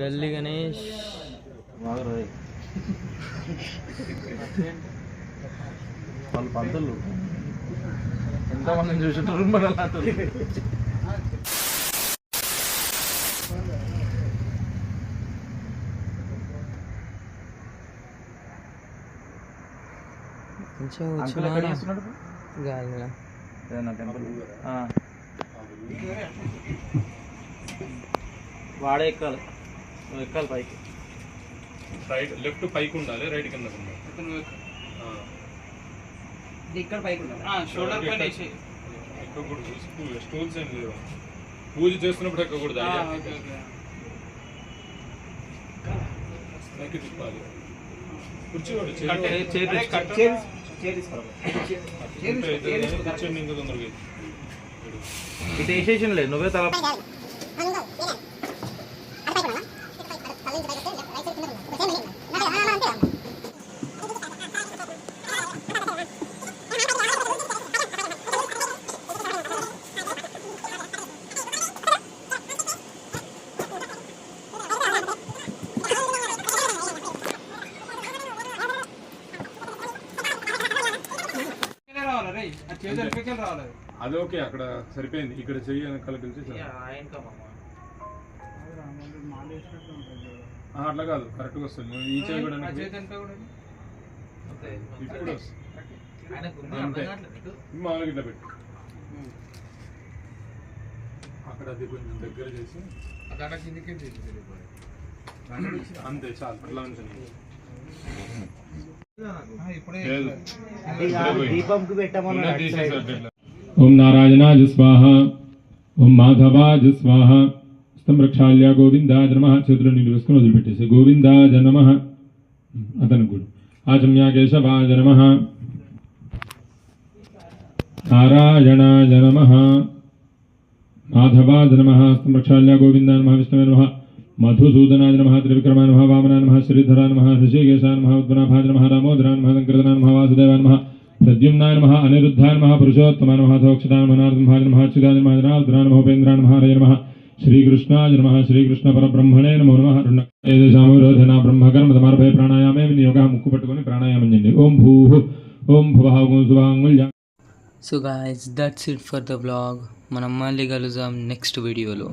గల్లీ గణేష్ వాళ్ళు పంతులు ఎంతమందిని చూసినారు మన వాడే ఎక్కాలి ఎక్కాలి పైకి రైట్ లెఫ్ట్ పైకి ఉండాలి రైట్ కింద ఇక్కడ పైకి ఉండాలి షోల్డర్ పైన ఎక్కకూడదు స్టూల్స్ ఏం లేవు పూజ చేస్తున్నప్పుడు ఎక్కకూడదు పైకి తిప్పాలి కూర్చోవాలి కూర్చోండి ఇంకా తొందరగా ఇటు వేసేసిన లేదు నువ్వే తల అది ఓకే అక్కడ సరిపోయింది ఇక్కడ చెయ్యి వెనకాల కలిసి అట్లా కాదు కరెక్ట్గా వస్తుంది ఈ చెయ్యి కూడా ఇప్పుడు అంతే మామూలుగా ఇట్లా పెట్టు అక్కడ అది కొంచెం దగ్గర చేసి అంతే చాలు అట్లా ఉంచండి ओम नारायणाय स्वाहा ओम माधवाय स्वाहा स्तम प्रक्षाल्य गोविंदाय नमः చేతులు నీళ్ళు వేసుకొని వదిలిపెట్టేసి గోవిందాయ నమః అతను కూడా ఆచమ్య కేశవాయ నమః నారాయణాయ నమః మాధవాయ నమః స్తమ ప్రక్షాల్య గోవిందాయ నమః విష్ణవే నమః మధుసూదనాయ నమః త్రివిక్రమాయ నమః వామనాయ నమః శ్రీధరాయ నమః ఋషికేశాయ నమః ఉద్భనాభాయ నమః దామోదరాయ నమః సంకృతనాయ నమః వాసుదేవాయ నమః प्रद्युम्नाय नमः अनिरुद्धाय नमः पुरुषोत्तमाय नमः अथोक्षताय नमः नारदमहाय नमः अच्युताय नमः जनार्दनाय नमः उपेन्द्राय नमः हरये नमः श्रीकृष्णाय नमः श्रीकृष्ण परब्रह्मणे नमो नमः ఏదేశామోరోధన బ్రహ్మకర్మ తమార్భయ ప్రాణాయామే వినియోగ ముక్కు పట్టుకొని ప్రాణాయామం చేయండి ఓం భూః ఓం భువః ఓం శుభాంగుల్య. So guys that's it for the vlog. మనం మళ్ళీ కలుద్దాం నెక్స్ట్ వీడియోలో.